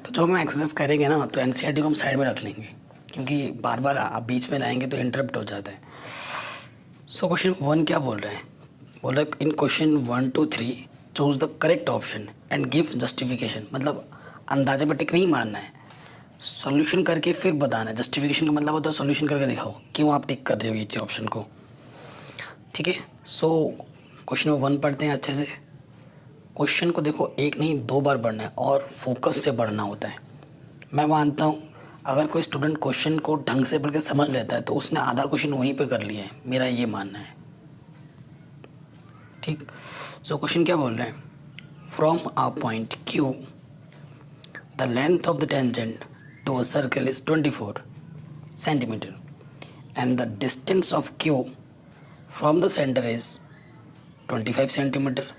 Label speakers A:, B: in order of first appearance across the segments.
A: तो जब हम एक्सरसाइज करेंगे ना तो एनसीईआरटी को हम साइड में रख लेंगे, क्योंकि बार बार आप बीच में लाएंगे तो इंटरप्ट हो जाता है। सो क्वेश्चन 1 क्या बोल रहे हैं, बोल रहे in question 1 to 3 choose the correct option and give justification. मतलब अंदाजे पर टिक नहीं मारना है, सॉल्यूशन करके फिर बताना है। जस्टिफिकेशन का मतलब होता है सॉल्यूशन करके दिखाओ क्यों आप टिक कर रहे हो ये ऑप्शन को। ठीक है, सो क्वेश्चन 1 पढ़ते हैं अच्छे से। क्वेश्चन को देखो एक नहीं 2 बार पढ़ना है और फोकस से पढ़ना होता है। मैं मानता हूँ अगर कोई स्टूडेंट क्वेश्चन को ढंग से पढ़ के समझ लेता है तो उसने आधा क्वेश्चन वहीं पे कर लिया है, मेरा ये मानना है। ठीक, सो क्वेश्चन क्या बोल रहे हैं, from a point Q the length of the tangent to a circle is 24 centimetre and the distance of Q from the centre is 25 centimetre.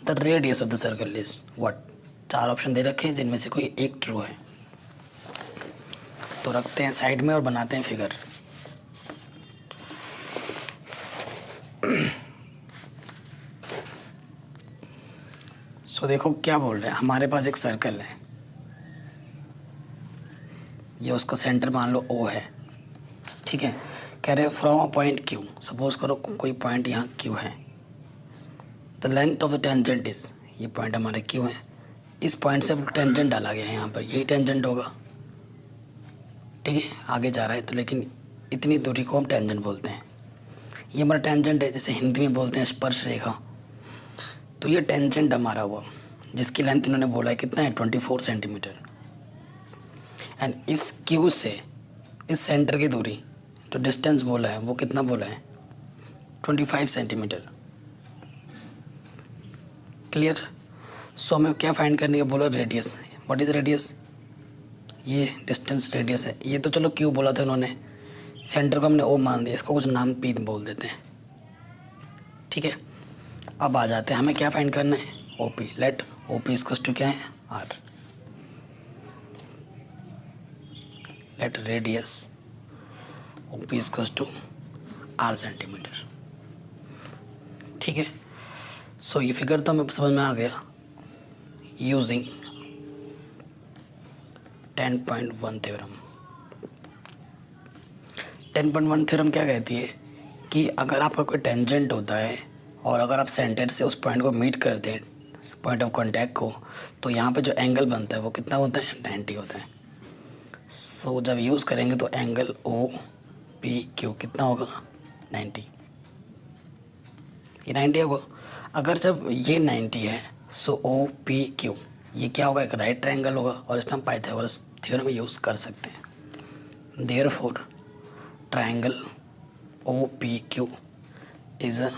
A: The radius of the circle is what. 4 option दे रखे हैं जिनमें से कोई एक true है, तो रखते हैं साइड में और बनाते हैं फिगर। सो देखो क्या बोल रहे हैं, हमारे पास एक सर्कल है, ये उसका सेंटर मान लो O है। ठीक है, कह रहे हैं from a point Q, suppose करो कोई पॉइंट यहाँ Q है। The length of the tangent is, ये पॉइंट हमारे Q है, इस पॉइंट से टेंजेंट डाला गया है यहाँ पर, यही टेंजेंट होगा। ठीक है, आगे जा रहा है तो, लेकिन इतनी दूरी को हम टेंजेंट बोलते हैं। ये हमारा टेंजेंट है, जैसे हिंदी में बोलते हैं स्पर्श रेखा। तो ये टेंजेंट हमारा हुआ जिसकी लेंथ इन्होंने बोला है कितना है 24 सेंटीमीटर। एंड इस क्यू से इस सेंटर की दूरी जो डिस्टेंस बोला है वो कितना बोला है 25 सेंटीमीटर। क्लियर। सो हमें क्या फाइंड करने का बोला, रेडियस। व्हाट इज रेडियस, ये डिस्टेंस रेडियस है। ये तो चलो क्यू बोला था उन्होंने, सेंटर को हमने ओ मान दिया, इसको कुछ नाम पी बोल देते हैं। ठीक है, अब आ जाते हैं हमें क्या फाइंड करना है, O P. Let O P equals to क्या है R. Let radius O P equals to R centimetre. ठीक है, सो ये फिगर तो हमें समझ में आ गया यूजिंग 10.1 थ्योरम। 10.1 थ्योरम क्या कहती है कि अगर आपका कोई टेंजेंट होता है और अगर आप सेंटर से उस पॉइंट को मीट करते हैं, पॉइंट ऑफ कांटेक्ट को, तो यहाँ पे जो एंगल बनता है वो कितना होता है 90 होता है। सो जब यूज़ करेंगे तो एंगल ओ पी क्यू कितना होगा 90, ये 90 होगा। अगर जब ये 90 है सो ओ पी क्यू ये क्या होगा, एक राइट ट्रायंगल होगा और इसमें हम पाइथागोरस थ्योरम यूज़ कर सकते हैं। Therefore triangle O P Q is a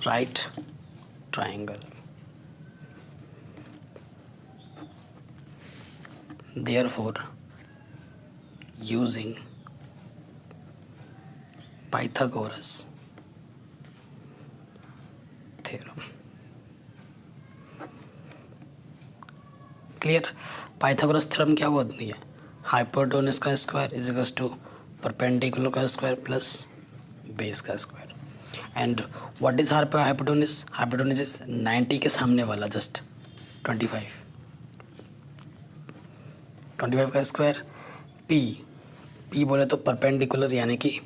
A: right triangle. Therefore, using Pythagoras theorem. Clear. Pythagoras theorem क्या बोलती है, हाइपोटेन्यूज का square is equals to perpendicular का स्क्वायर प्लस बेस का square. And what is hypotenuse, hypotenuse is 90 के सामने वाला just 25 का स्क्वायर। पी बोले तो परपेंडिकुलर यानी कि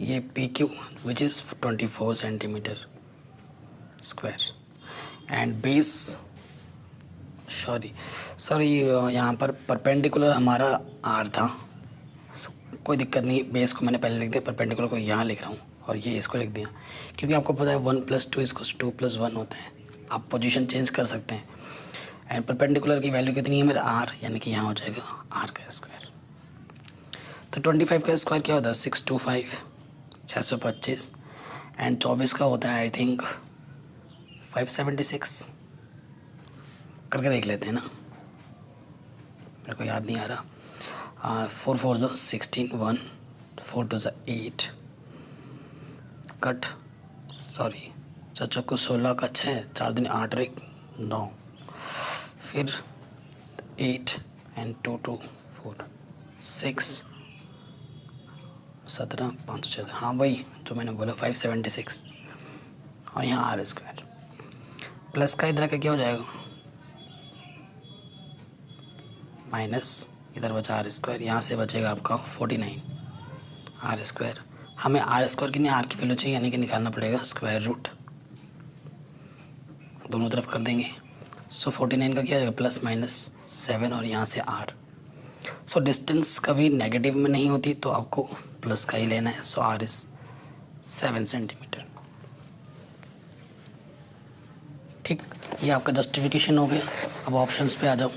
A: ये P Q which is 24 centimetre square. And base sorry यहाँ पर परपेंडिकुलर हमारा आर था, कोई दिक्कत नहीं, बेस को मैंने पहले लिख दिया, परपेंडिकुलर को यहाँ लिख रहा हूँ और ये इसको लिख दिया, क्योंकि आपको पता है 1 + 2 = 2 + 1 होता है। आप पोजीशन चेंज कर सकते हैं। एंड परपेंडिकुलर की वैल्यू कितनी है मेरा आर, यानी कि यहाँ हो जाएगा आर का स्क्वायर। तो 25 का स्क्वायर क्या होता है 625 625 एंड 24 का होता है आई थिंक 576 करके देख लेते हैं ना, मेरे को याद नहीं आ रहा। 4 4 16 1 4 2 8 कट, सॉरी चाचा को 16 का 6 4 दिन 8 रे 9, फिर 8 एंड 2 2 4 6 17 5 6, हाँ वही जो मैंने बोला 576 और यहाँ आर स्क्वायर प्लस का इधर का क्या हो जाएगा माइनस इधर बचा आर स्क्वायर, यहाँ से बचेगा आपका 49 आर स्क्वायर। हमें आर स्क्वायर की नहीं आर की वैल्यू चाहिए, यानी कि निकालना पड़ेगा स्क्वायर रूट, दोनों तरफ कर देंगे। सो 49 का क्या आएगा प्लस माइनस 7 और यहाँ से आर। सो डिस्टेंस कभी नेगेटिव में नहीं होती तो आपको प्लस का ही लेना है। सो आर इज 7 सेंटीमीटर। ठीक, ये आपका जस्टिफिकेशन हो गया। अब ऑप्शंस पे आ जाऊँ।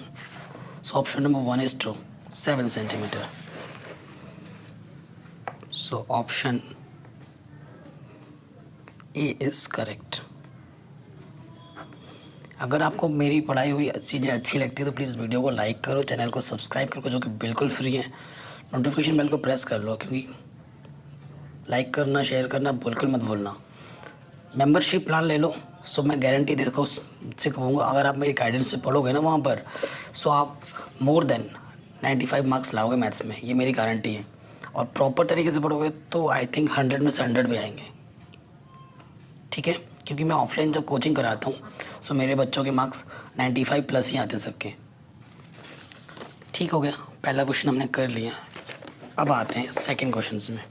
A: So option number 1 is true, 7 centimetre. So option A is correct. अगर आपको मेरी पढ़ाई हुई चीज़ें अच्छी लगती है तो प्लीज़ वीडियो को लाइक करो, चैनल को सब्सक्राइब करो जो कि बिल्कुल फ्री है। नोटिफिकेशन बेल को प्रेस कर लो, क्योंकि लाइक करना शेयर करना बिल्कुल मत भूलना। मेंबरशिप प्लान ले लो। सो मैं गारंटी देखो से कहूँगा, अगर आप मेरी गाइडेंस से पढ़ोगे ना वहाँ पर, सो आप मोर देन 95 मार्क्स लाओगे मैथ्स में, ये मेरी गारंटी है। और प्रॉपर तरीके से पढ़ोगे तो आई थिंक 100 में से 100 भी आएंगे। ठीक है, क्योंकि मैं ऑफलाइन जब कोचिंग कराता हूँ सो मेरे बच्चों के मार्क्स 95 प्लस ही आते सबके। ठीक हो गया, पहला क्वेश्चन हमने कर लिया। अब आते हैं सेकंड क्वेश्चन में।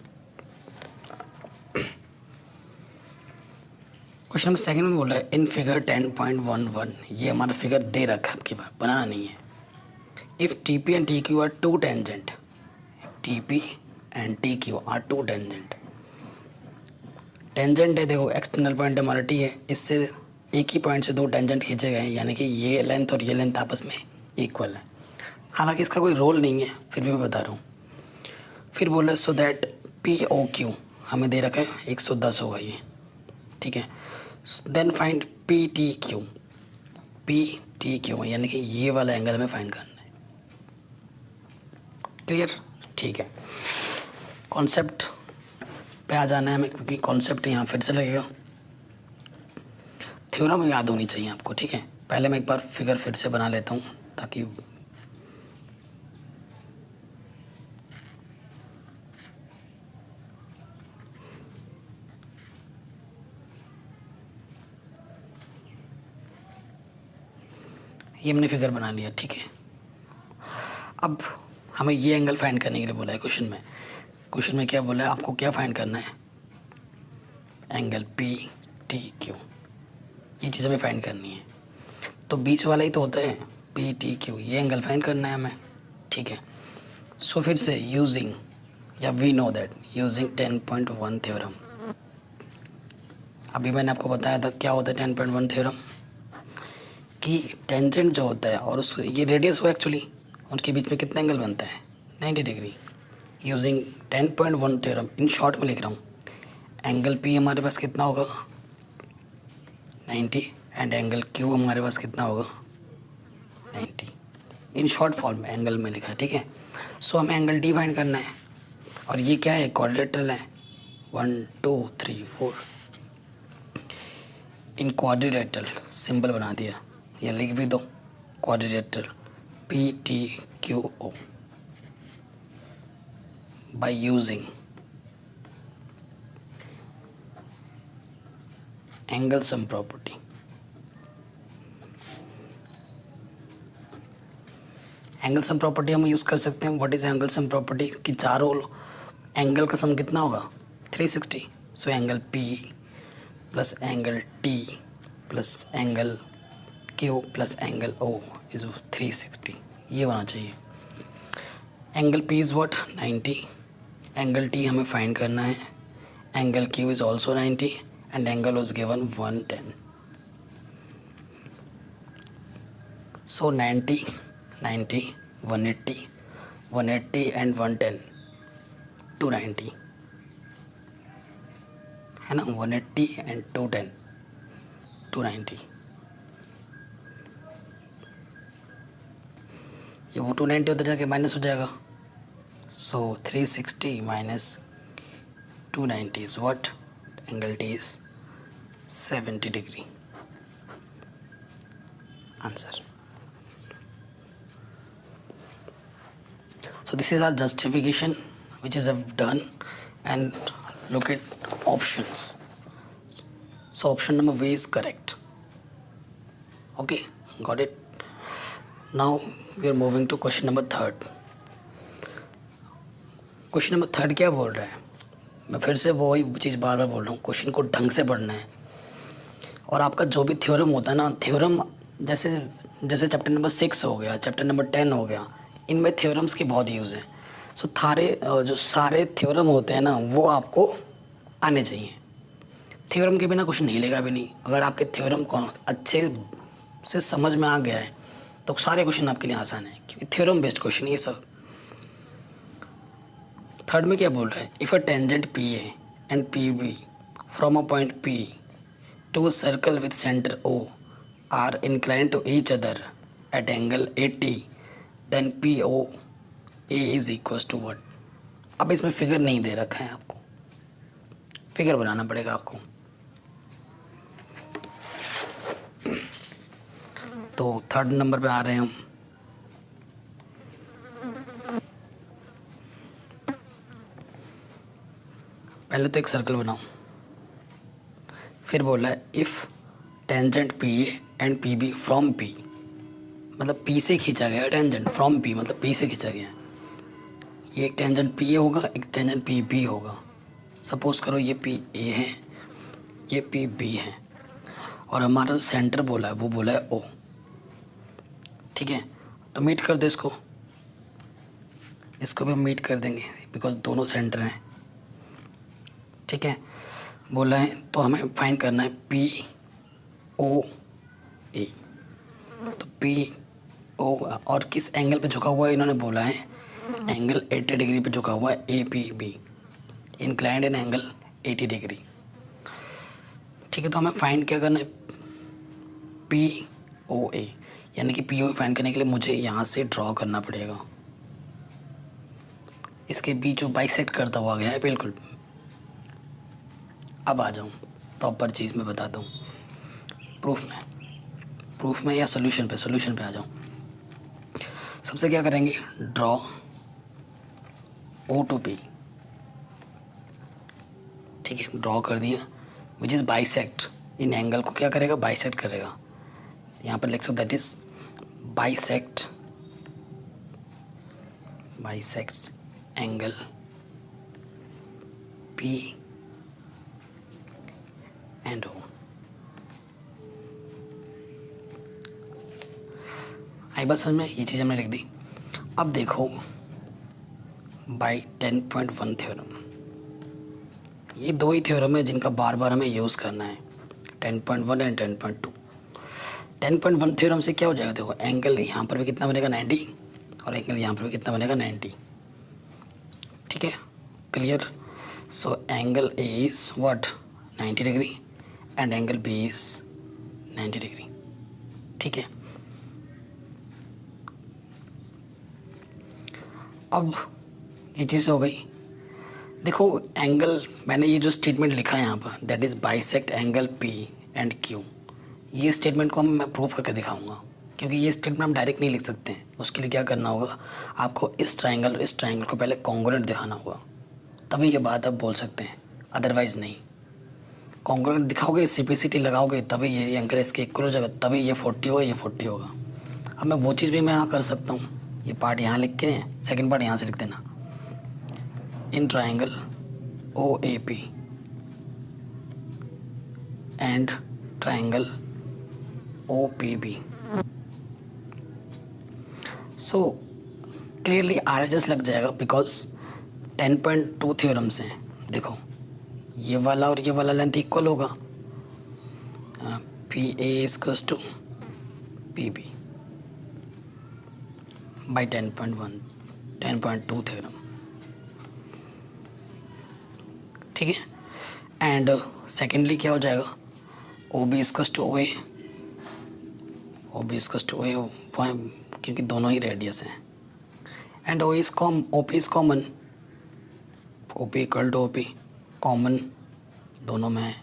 A: क्वेश्चन नंबर सेकंड में बोला है इन फिगर 10.11, ये हमारा फिगर दे रखा है, आपकी बात बनाना नहीं है। If T P and T Q are two tangent, T P and T Q are two tangent. Tangent है, देखो एक्सटर्नल पॉइंट हमारा टी है, इससे एक ही पॉइंट से दो टेंजेंट खींचे गए हैं, यानी कि ये लेंथ और ये लेंथ आपस में इक्वल है। हालांकि इसका कोई रोल नहीं है, फिर भी मैं बता रहा हूँ। फिर बोला so that P O Q हमें दे रखा है 110 होगा ये। ठीक है, then find P T Q, P T Q यानी कि ये वाला एंगल हमें फाइंड करना है। क्लियर? ठीक है, कॉन्सेप्ट पे आ जाना है हमें, क्योंकि कॉन्सेप्ट यहाँ फिर से लगेगा। थ्योरम याद होनी चाहिए आपको। ठीक है, पहले मैं एक बार फिगर फिर से बना लेता हूँ ताकि ये हमने फिगर बना लिया। ठीक है, अब हमें ये एंगल फाइंड करने के लिए बोला है क्वेश्चन में। क्वेश्चन में क्या बोला है, आपको क्या फाइंड करना है, एंगल पी टी क्यू, ये चीज़ हमें फाइंड करनी है। तो बीच वाला ही तो होता है पी टी क्यू, ये एंगल फाइंड करना है हमें। ठीक है, सो फिर से यूजिंग या we know that using 10.1 theorem. अभी मैंने आपको बताया था क्या होता है 10.1 थ्योरम, कि टेंजेंट जो होता है और उस ये रेडियस हो एक्चुअली, उनके बीच में कितना एंगल बनता है 90 degree. Using 10.1 theorem, in short में लिख रहा हूँ, एंगल पी हमारे पास कितना होगा 90 एंड एंगल क्यू हमारे पास कितना होगा 90। इन शॉर्ट फॉर्म में एंगल में लिखा है। ठीक है, सो हमें एंगल डी फाइंड करना है, और ये क्या है क्वाड्रिलेटरल है 1 2 3 4। इन क्वाड्रिलेटरल सिंबल बना दिया, या लिख भी दो quadrilateral P T Q O by using angle sum property. Angle sum property हम यूज़ कर सकते हैं। What is angle sum property, कि चारों एंगल का सम कितना होगा 360। So angle P plus angle T plus angle Q plus angle O is 360, ये होना चाहिए। Angle P is what 90, angle T हमें फाइंड करना है, angle Q is also 90 and angle was given 110। So 90 90 180 180 and 110 290 है ना, 180 एंड 210 290। ये वो 290 उधर जाके माइनस हो जाएगा। सो 360 minus 290 is what, angle T is 70 degree. Answer. So this is our justification which is I've done, and look at options. So option number B is correct. Okay, got it. Now we are moving to question number third. Question number third क्या बोल रहा है, मैं फिर से वही चीज़ बार बार बोल रहा हूँ, क्वेश्चन को ढंग से पढ़ना है। और आपका जो भी थ्योरम होता है ना, थ्योरम जैसे जैसे चैप्टर नंबर 6 हो गया, चैप्टर नंबर 10 हो गया, इनमें थ्योरम्स की बहुत यूज़ है। सो जो सारे थ्योरम होते हैं ना वो आपको आने चाहिए। थ्योरम के बिना क्वेश्चन हिलेगा भी नहीं। अगर आपके थ्योरम को अच्छे से समझ में आ गया है तो सारे क्वेश्चन आपके लिए आसान है, क्योंकि थ्योरम बेस्ड क्वेश्चन ये सब। थर्ड में क्या बोल रहा है, if a tangent P A and P B from a point P to a circle with centre O are incline to each other at angle 80, then P O A is equal to what. अब इसमें figure नहीं दे रखा है, आपको figure बनाना पड़ेगा आपको। तो third number पे आ रहे हैं हम। पहले तो एक सर्कल बनाओ, फिर बोला है if tangent P A and P B from P, मतलब पी से खींचा गया टेंजेंट, फ्रॉम पी मतलब पी से खींचा गया। ये एक टेंजेंट पी ए होगा, एक टेंजेंट पी बी होगा। सपोज करो ये पी ए है, ये पी बी है, और हमारा जो सेंटर बोला है वो बोला है ओ। ठीक है, तो मीट कर दे इसको, इसको भी मीट कर देंगे बिकॉज दोनों सेंटर हैं। ठीक है, बोला है तो हमें फाइंड करना है पी ओ ए। तो पी ओ और किस एंगल पे झुका हुआ है, इन्होंने बोला है एंगल 80 डिग्री पे झुका हुआ है A P B, inclined in angle 80 degree. ठीक है, तो हमें फाइंड क्या करना है, पी ओ ए, यानी कि पी ओ फाइंड करने के लिए मुझे यहाँ से ड्रॉ करना पड़ेगा। इसके बीच जो बाइसेक्ट करता हुआ गया है बिल्कुल। अब आ जाऊँ प्रॉपर चीज़ में बताता हूँ, प्रूफ में या सोल्यूशन पे आ जाऊँ। सबसे क्या करेंगे, ड्रॉ ओ टू पी। ठीक है, ड्रॉ कर दिया, विच इज़ बाइसेक्ट। इन एंगल को क्या करेगा, बाइसेक्ट करेगा। यहाँ पर लिख सकते that is bisects angle P and O. आई बात समझ में, ये चीज़ हमने लिख दी। अब देखो बाई 10.1 थ्योरम, ये दो ही थ्योरम है जिनका बार बार हमें यूज़ करना है, 10.1 एंड 10.2। 10.1 थ्योरम से क्या हो जाएगा, देखो एंगल यहाँ पर भी कितना बनेगा 90, और एंगल यहाँ पर भी कितना बनेगा 90। ठीक है, clear. So angle A is what 90 degree and angle B is 90 degree. ठीक है, अब ये चीज़ हो गई। देखो एंगल, मैंने ये जो स्टेटमेंट लिखा है यहाँ पर that is bisect angle P and Q, ये स्टेटमेंट को मैं प्रूफ करके दिखाऊंगा, क्योंकि ये स्टेटमेंट हम डायरेक्ट नहीं लिख सकते हैं। उसके लिए क्या करना होगा, आपको इस ट्रायंगल और इस ट्रायंगल को पहले कॉन्ग्रुएंट दिखाना होगा, तभी ये बात आप बोल सकते हैं, अदरवाइज़ नहीं। कॉन्ग्रुएंट दिखाओगे, सिंप्लिसिटी लगाओगे, तभी ये एंगल इसके इक्वल हो जाएगा, तभी ये 40 होगा, ये 40 होगा। अब मैं वो चीज़ भी मैं यहाँ कर सकता हूँ, ये पार्ट यहाँ लिख के सेकेंड पार्ट यहाँ से लिख देना, in triangle O A P and triangle O P B. So clearly R H S लग जाएगा, बिकॉज 10.2 थ्योरम्स हैं। देखो ये वाला और ये वाला लेंथ इक्वल होगा, P A equals to P B by 10.2 theorem. ठीक है, एंड सेकेंडली क्या हो जाएगा, O B equals to O A, O B equals to O A, क्योंकि दोनों ही रेडियस हैं, and O is O P is common, O P equal to O P common दोनों में है।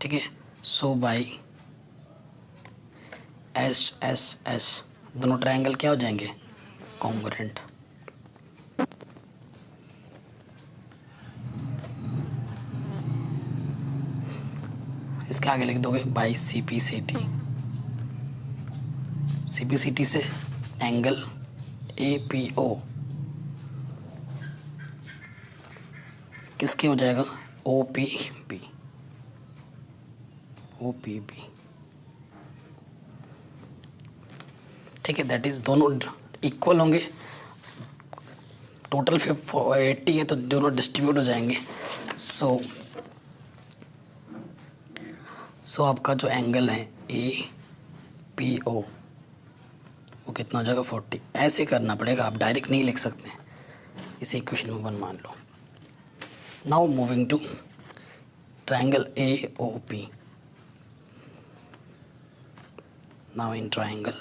A: ठीक है, so by S S S दोनों ट्रायंगल क्या हो जाएंगे, कॉन्ग्रुएंट। इसके आगे लिख दोगे by C P C T, CBCT से एंगल APO किसके हो जाएगा, OPB। ठीक है, दैट इज दोनों इक्वल होंगे, टोटल 80 है तो दोनों डिस्ट्रीब्यूट हो जाएंगे। सो आपका जो एंगल है APO वो कितना हो जाएगा, 40। ऐसे करना पड़ेगा, आप डायरेक्ट नहीं लिख सकते, इसे इक्वेशन नंबर 1 मान लो। Now moving to triangle AOP। Now in triangle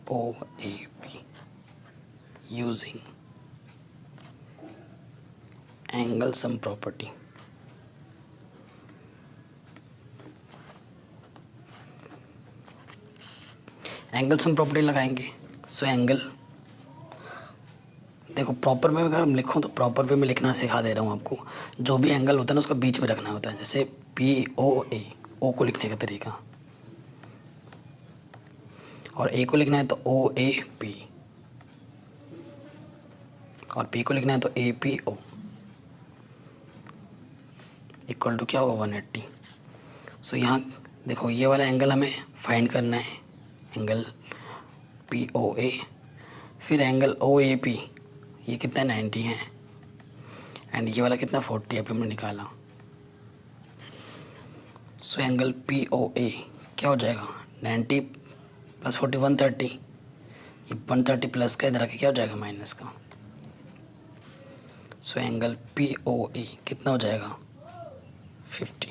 A: OAP using angle sum property, angle sum property लगाएंगे। सो एंगल, देखो प्रॉपर में अगर हम लिखूँ तो प्रॉपर वे में लिखना सिखा दे रहा हूँ आपको। जो भी एंगल होता है ना उसको बीच में रखना होता है, जैसे POA, O को लिखने का तरीका, और A को लिखना है तो OAP, और P को लिखना है तो APO, इक्वल टू क्या होगा, 180। सो यहाँ देखो ये वाला एंगल हमें फाइंड करना है, एंगल POA, फिर एंगल OAP ये कितना 90 है, एंड ये वाला कितना 40 है, हमने निकाला। सो एंगल POA क्या हो जाएगा, 90 प्लस 40 130, ये 130 प्लस का इधर आके क्या हो जाएगा, माइनस का। सो एंगल POA कितना हो जाएगा, 50।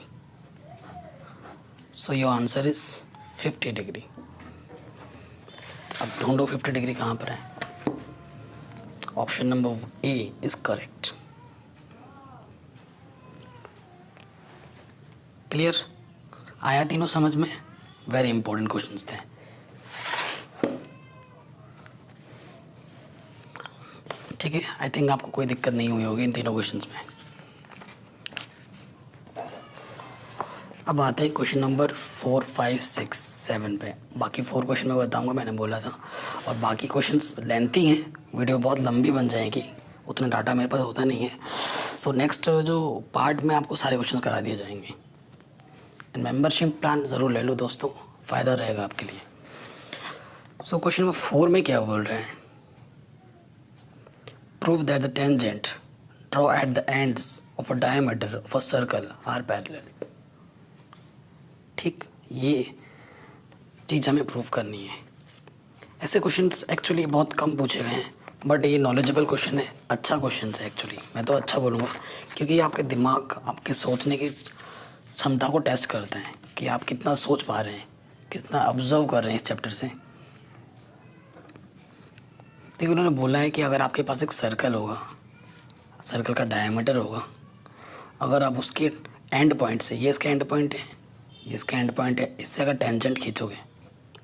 A: So your answer is 50 degree. अब ढूंढो 50 डिग्री कहाँ पर है। Option number A is correct. Clear, आया तीनों समझ में? वेरी इंपॉर्टेंट क्वेश्चंस थे। ठीक है, आई थिंक आपको कोई दिक्कत नहीं हुई होगी इन तीनों क्वेश्चंस में। अब आते हैं क्वेश्चन नंबर 4, 5, 6, 7 पे। बाकी 4 क्वेश्चन मैं बताऊंगा, मैंने बोला था, और बाकी क्वेश्चंस लेंथी हैं, वीडियो बहुत लंबी बन जाएगी, उतना डाटा मेरे पास होता नहीं है। सो नेक्स्ट जो पार्ट में आपको सारे क्वेश्चन करा दिए जाएंगे। मेंबरशिप प्लान ज़रूर ले लो दोस्तों, फ़ायदा रहेगा आपके लिए। सो क्वेश्चन नंबर 4 में क्या बोल रहे हैं, prove that the tangent draw at the ends of a diameter of a circle are parallel. ठीक, ये चीज़ हमें प्रूव करनी है। ऐसे क्वेश्चंस एक्चुअली बहुत कम पूछे गए हैं, बट ये नॉलेजेबल क्वेश्चन है, अच्छा क्वेश्चन है एक्चुअली, मैं तो अच्छा बोलूँगा, क्योंकि ये आपके दिमाग, आपके सोचने की क्षमता को टेस्ट करते हैं कि आप कितना सोच पा रहे हैं, कितना ऑब्जर्व कर रहे हैं इस चैप्टर से। देखिए उन्होंने बोला है कि अगर आपके पास एक सर्कल होगा, सर्कल का डायमीटर होगा, अगर आप उसके एंड पॉइंट से, ये इसका एंड पॉइंट है, ये इसका एंड पॉइंट है, इससे अगर टेंजेंट खींचोगे,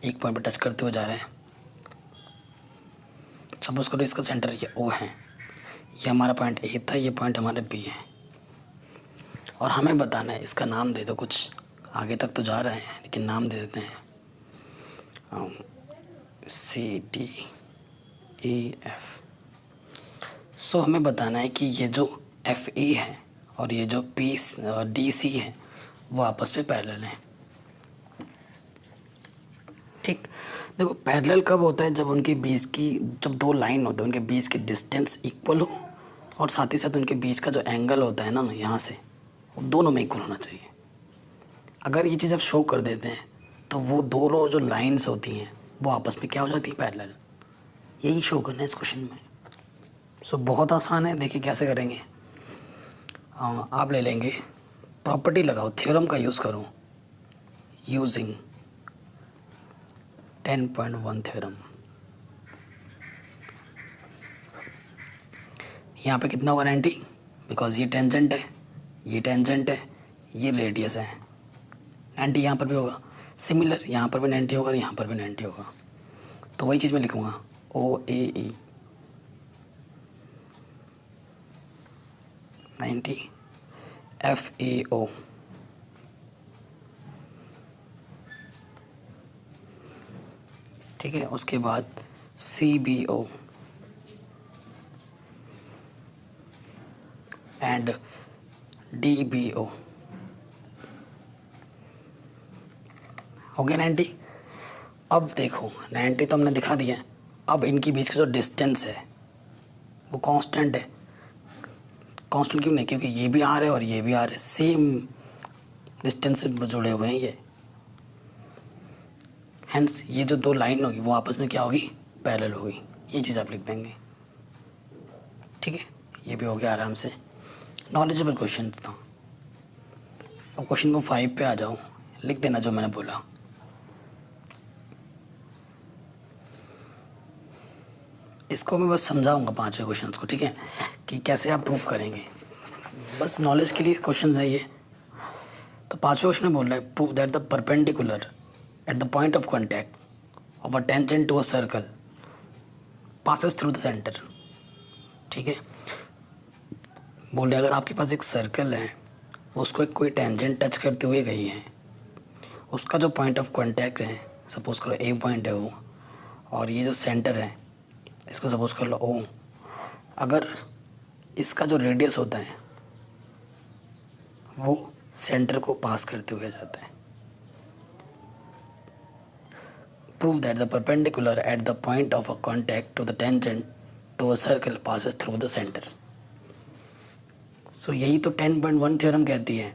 A: एक पॉइंट पर टच करते हुए जा रहे हैं, सपोज करो इसका सेंटर ये O है, ये हमारा पॉइंट A था, ये पॉइंट हमारा B है, और हमें बताना है, इसका नाम दे दो कुछ, आगे तक तो जा रहे हैं लेकिन नाम दे देते हैं, CDEF। सो हमें बताना है कि ये जो FE है और ये जो DC है वो आपस में पैरेलल हैं। ठीक, देखो पैरेलल कब होता है, जब उनके बीच की, जब दो लाइन होते हैं उनके बीच की डिस्टेंस इक्वल हो, और साथ ही साथ उनके बीच का जो एंगल होता है ना यहाँ से, वो दोनों में इक्वल होना चाहिए। अगर ये चीज़ आप शो कर देते हैं तो वो दोनों जो लाइंस होती हैं वो आपस में क्या हो जाती है, पैरेलल। यही शो करना है इस क्वेश्चन में। सो बहुत आसान है, देखिए कैसे करेंगे। आप ले लेंगे, प्रॉपर्टी लगाओ, थ्योरम का यूज़ करो, यूजिंग 10.1 थ्योरम। यहाँ पे कितना होगा, 90, बिकॉज ये टेंजेंट है, ये टेंजेंट है, ये रेडियस है, 90 यहाँ पर भी होगा। सिमिलर यहाँ पर भी 90 होगा, यहाँ पर भी 90 होगा, तो वही चीज़ मैं लिखूँगा, OAE 90, FAO ठीक है। उसके बाद CBO एंड DBO हो गया 90। अब देखो 90 तो हमने दिखा दिया। अब इनके बीच का जो डिस्टेंस है वो कांस्टेंट है। कांस्टेंट क्यों नहीं, क्योंकि ये भी आ रहा है और ये भी आ रहा है, सेम डिस्टेंस से जुड़े हुए हैं ये। हेंस ये जो दो लाइन होगी वो आपस में क्या होगी, पैरेलल होगी। ये चीज़ आप लिख देंगे। ठीक है, ये भी हो गया आराम से। नॉलेजेबल क्वेश्चन था। अब क्वेश्चन नंबर 5 पे आ जाओ, लिख देना जो मैंने बोला। इसको मैं बस समझाऊंगा 5वें क्वेश्चन को, ठीक है, कि कैसे आप प्रूफ करेंगे। बस नॉलेज के लिए क्वेश्चन है ये। तो 5वें क्वेश्चन में बोल रहा है, prove that the perpendicular at the point of contact of a tangent to a circle passes through the centre. ठीक है, बोल रहे अगर आपके पास एक सर्कल है, उसको एक कोई टेंजेंट टच करते हुए गई है, उसका जो पॉइंट ऑफ कॉन्टैक्ट है, सपोज करो ए पॉइंट है वो, और ये जो सेंटर है इसको सपोज कर लो ओ, अगर इसका जो रेडियस होता है वो सेंटर को पास करते हुए जाता है। Prove that the perpendicular at the point of a contact to the tangent to a circle passes through the centre. So यही तो 10.1 थ्योरम कहती है।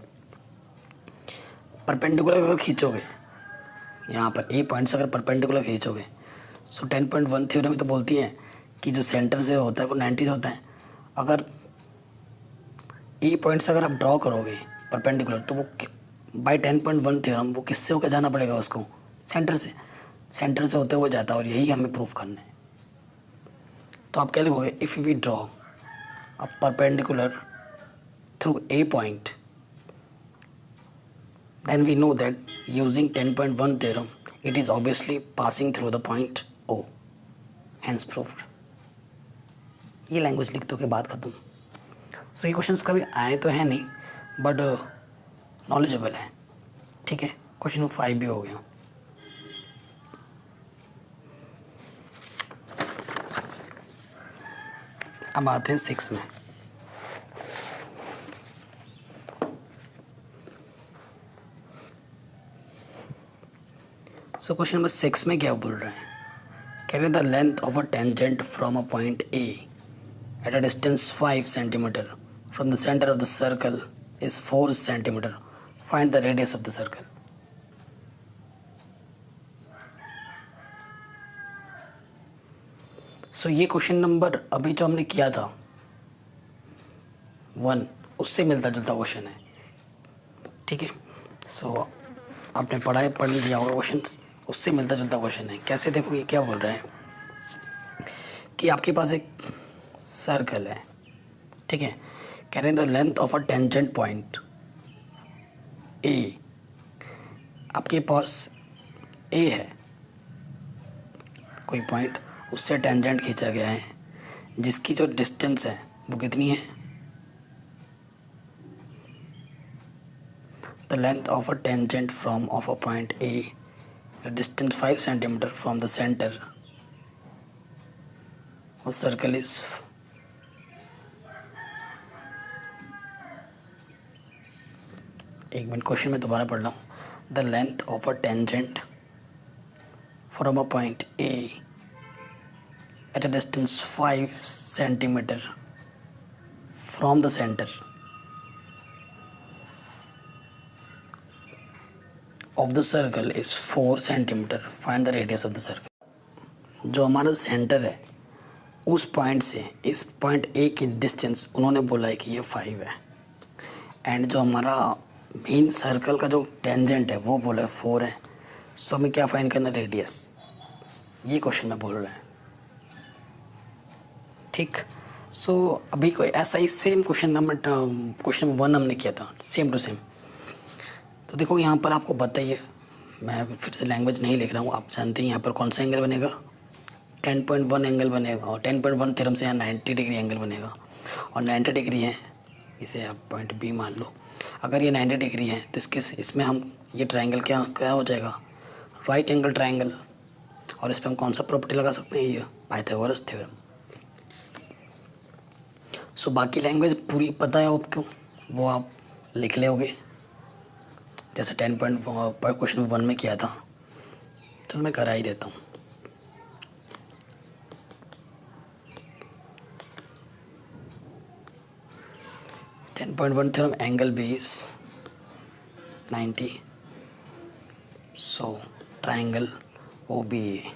A: परपेंडिकुलर अगर खींचोगे यहाँ पर ए पॉइंट से, अगर परपेंडिकुलर खींचोगे, सो 10.1 थ्योरम तो बोलती है कि जो सेंटर से होता है वो 90 से होता है। अगर ए पॉइंट से अगर आप ड्रॉ करोगे परपेंडिकुलर, तो वो बाय 10.1 थ्योरम वो किससे होकर जाना पड़ेगा उसको, सेंटर से। सेंटर से होते हुए जाता है, और यही हमें प्रूफ करना है। तो आप क्या लिखोगे, if we draw a perpendicular through a point, then we know that using 10.1 theorem it is obviously passing through the point O, hence proved। ये लैंग्वेज लिख दो के बाद ख़त्म। सो ये क्वेश्चंस कभी आए तो है नहीं, बट नॉलेजेबल है। ठीक है, क्वेश्चन नंबर 5 भी हो गया। अब आते हैं 6 में। सो क्वेश्चन नंबर 6 में क्या बोल रहे हैं, कह रहे the length of a tangent from a point A at a distance 5 centimetre from the centre of the circle is 4 centimetre, find the radius of the circle. So ये question number अभी जो हमने किया था 1, उससे मिलता जुलता क्वेश्चन है। ठीक है, सो आपने पढ़ लिया होगा क्वेश्चंस, उससे मिलता जुलता क्वेश्चन है। कैसे, देखो ये क्या बोल रहा है कि आपके पास एक सर्कल है। ठीक है, कह रहे हैं the length of a tangent point A, आपके पास ए है कोई पॉइंट, उससे टेंजेंट खींचा गया है, जिसकी जो डिस्टेंस है वो कितनी है, the length of a tangent from of a point A distance 5 centimetre from the centre और सर्कल इज, एक मिनट क्वेश्चन में दोबारा पढ़ रहा हूँ। The length of a tangent from a point A at a distance 5 centimetre from the centre of the circle is 4 centimetre, find the radius of the circle. जो हमारा centre है उस पॉइंट से इस पॉइंट ए की distance उन्होंने बोला है कि ये 5 है, एंड जो हमारा मेन सर्कल का जो टेंजेंट है वो बोला है 4 है। सो हमें क्या फाइंड करना, रेडियस। ये क्वेश्चन में बोल रहे हैं। ठीक, सो अभी कोई ऐसा ही सेम क्वेश्चन क्वेश्चन 1 हमने किया था, सेम टू सेम। तो देखो यहाँ पर आपको बताइए, मैं फिर से लैंग्वेज नहीं लिख रहा हूँ, आप जानते हैं यहाँ पर कौन सा एंगल बनेगा, 10.1 एंगल बनेगा, और 10.1 थ्योरम से यहाँ 90 डिग्री एंगल बनेगा, और 90 डिग्री है, इसे आप पॉइंट बी मान लो। अगर ये 90 डिग्री है तो इसमें हम ये ट्रायंगल क्या क्या हो जाएगा, राइट एंगल ट्रायंगल। और इस पर हम कौन सा प्रॉपर्टी लगा सकते हैं, ये पाइथागोरस थ्योरम। सो बाकी लैंग्वेज पूरी पता है आपको, वो आप लिख लोगे जैसे 10.1 क्वेश्चन 1 में किया था। चलो मैं करा ही देता हूँ। Ten point one theorem, angle base 90, so triangle O B A.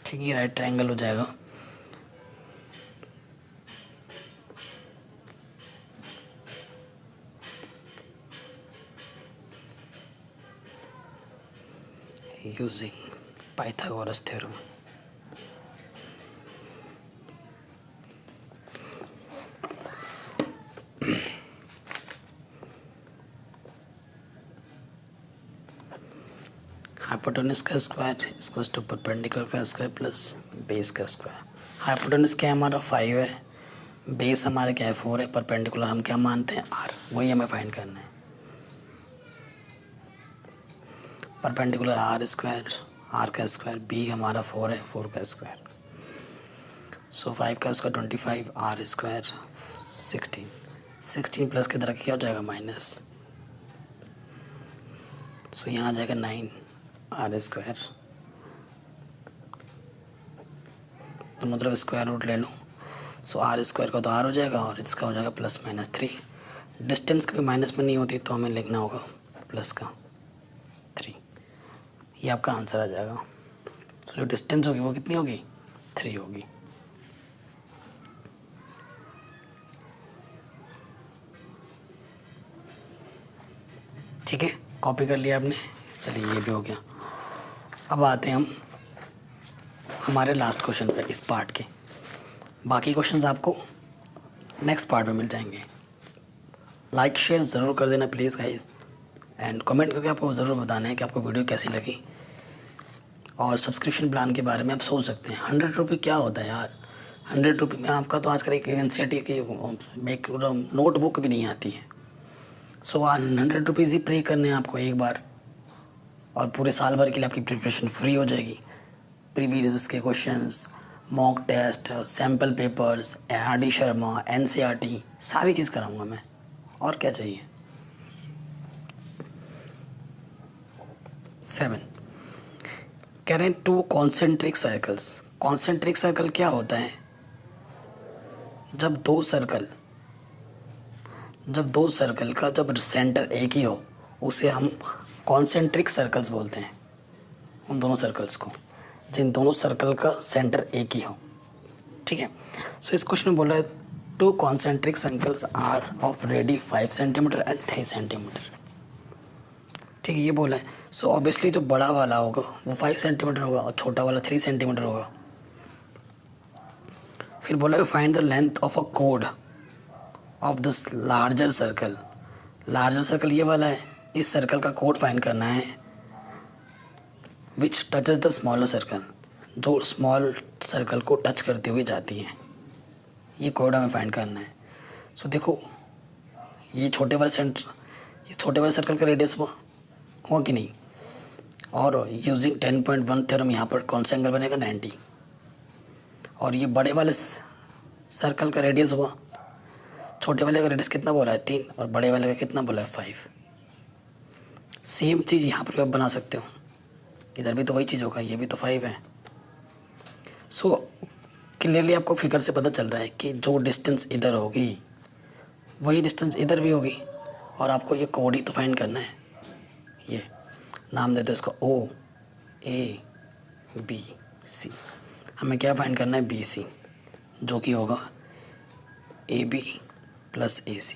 A: ठीक है, राइट ट्राइंगल हो जाएगा। using Pythagoras theorem। हाइपोटेनस का स्क्वायर इक्वल्स टू परपेंडिकुलर का स्क्वायर प्लस बेस का स्क्वायर। हाइपोटेनस क्या है हमारा 5 है, बेस हमारे क्या है 4 है, परपेंडिकुलर हम क्या मानते हैं r, वही हमें फाइंड करना है। परपेंडिकुलर r स्क्वायर, r का स्क्वायर, b हमारा 4 है, 4 का स्क्वायर, सो 5 का स्क्वायर 25, r स्क्वायर 16, 16 प्लस की तरह क्या हो जाएगा माइनस, सो यहाँ आ जाएगा 9 r स्क्वायर, तो मतलब स्क्वायर रूट ले लो, सो r स्क्वायर का तो r हो जाएगा और इसका हो जाएगा प्लस माइनस 3। डिस्टेंस कभी माइनस में नहीं होती तो हमें लिखना होगा प्लस का 3, ये आपका आंसर आ जाएगा। तो जो डिस्टेंस होगी वो कितनी होगी 3 होगी। ठीक है, कॉपी कर लिया आपने, चलिए ये भी हो गया। अब आते हैं हम हमारे लास्ट क्वेश्चन पे इस पार्ट के। बाकी क्वेश्चंस आपको नेक्स्ट पार्ट में मिल जाएंगे। लाइक शेयर ज़रूर कर देना प्लीज़ गाइस, एंड कमेंट करके आपको ज़रूर बताना है कि आपको वीडियो कैसी लगी। और सब्सक्रिप्शन प्लान के बारे में आप सोच सकते हैं, 100 रुपये क्या होता है यार, 100 रुपये में आपका तो आजकल एक NCERT की एक नोटबुक भी नहीं आती है। सो 100 रुपीज़ ही पे करने हैं आपको एक बार, और पूरे साल भर के लिए आपकी प्रिपरेशन फ्री हो जाएगी। प्रीवियस के questions, mock test, sample papers, RD Sharma, NCERT, सारी चीज़ कराऊंगा मैं, और क्या चाहिए। 7 कह रहे हैं 2 कॉन्सेंट्रिक सर्कल्स। कॉन्सेंट्रिक सर्कल क्या होता है, जब दो सर्कल का जब सेंटर एक ही हो उसे हम कॉन्सेंट्रिक सर्कल्स बोलते हैं। उन दोनों सर्कल्स को, जिन दोनों सर्कल का सेंटर एक ही हो। ठीक है, सो इस क्वेश्चन में बोल रहा है 2 concentric circles are of radii 5 centimetre and 3 centimetre. ठीक है, ये बोला है। सो ऑब्वियसली जो बड़ा वाला होगा वो 5 सेंटीमीटर होगा और छोटा वाला 3 सेंटीमीटर होगा। फिर बोला है find the length of a code of this larger circle. Larger circle ये वाला है, इस सर्कल का कोड फाइंड करना है विच टचेस द स्मॉलर सर्कल, जो स्मॉल सर्कल को टच करते हुए जाती है, ये कोड हमें फाइंड करना है। सो देखो ये छोटे वाले सर्कल का रेडियस हुआ कि नहीं, और यूजिंग 10.1 थ्योरम यहाँ पर कौन सा एंगल बनेगा 90, और ये बड़े वाले सर्कल का रेडियस हुआ, छोटे वाले का रेडियस कितना बोला है 3, और बड़े वाले का कितना बोला है 5। सेम चीज़ यहाँ पर भी आप बना सकते हो, इधर भी तो वही चीज़ होगा, ये भी तो 5 है। सो क्लियरली आपको फिगर से पता चल रहा है कि जो डिस्टेंस इधर होगी वही डिस्टेंस इधर भी होगी, और आपको ये कोड ही तो फाइंड करना है। ये नाम देते हैं इसको OABC। हमें क्या फाइंड करना है BC, जो कि होगा AB plus AC।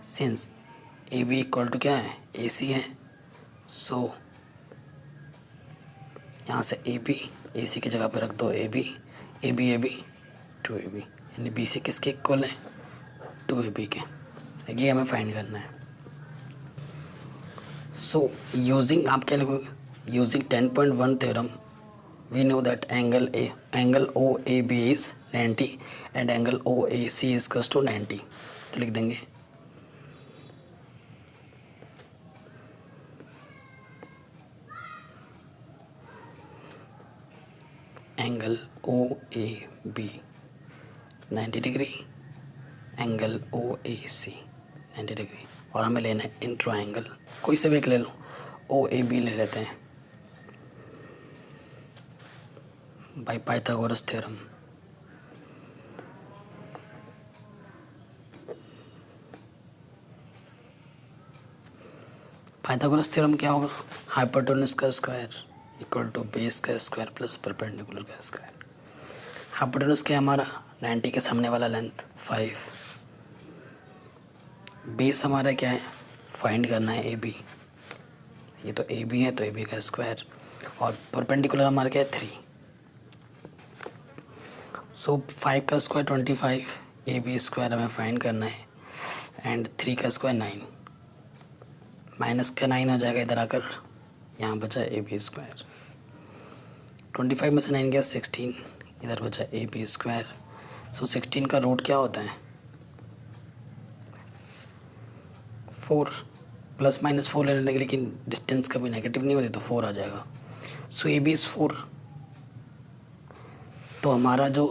A: Since AB equal to क्या है AC है, सो यहाँ से AB AC की जगह पे रख दो AB 2AB, यानी BC किसके इक्वल है 2AB के। ये हमें फाइंड करना है। सो यूजिंग आप क्या लिखोगे, using 10.1 theorem we know that angle OAB is 90 and angle OAC is equals to 90. तो लिख देंगे angle OAB 90 degree, angle OAC 90 degree, और हमें लेना है इन ट्रायंगल, कोई से भी एक ले लो, OAB ले लेते हैं by Pythagoras theorem. Pythagoras theorem क्या होगा? हाइपोटेन्यूज का स्क्वायर इक्वल टू बेस का स्क्वायर प्लस परपेंडिकुलर का स्क्वायर। हाइपोटेन्यूज क्या है हमारा? 90 के सामने वाला लेंथ 5। बेस हमारा क्या है? फाइंड करना है AB, ये तो AB है तो AB का स्क्वायर, और परपेंडिकुलर हमारा क्या है? 3। सो 5 का स्क्वायर 25, AB स्क्वायर हमें फाइंड करना है, एंड 3 का स्क्वायर 9, माइनस का 9 हो जाएगा इधर आकर, यहाँ बचा AB स्क्वायर। 25 में से 9 गया 16, इधर बचा AB स्क्वायर। सो 16 का रूट क्या होता है? 4, प्लस माइनस 4 ले लेंगे, लेकिन डिस्टेंस कभी नेगेटिव नहीं होती तो 4 आ जाएगा। सो AB इज़ 4। तो हमारा जो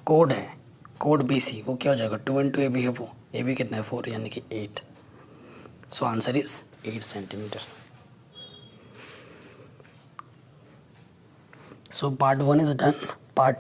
A: कोड है, कोड BC, वो क्या हो जाएगा? 2 इंटू AB है, वो AB कितना है? 4, यानी कि 8। So answer is 8 centimetre. So part 1 is done. Part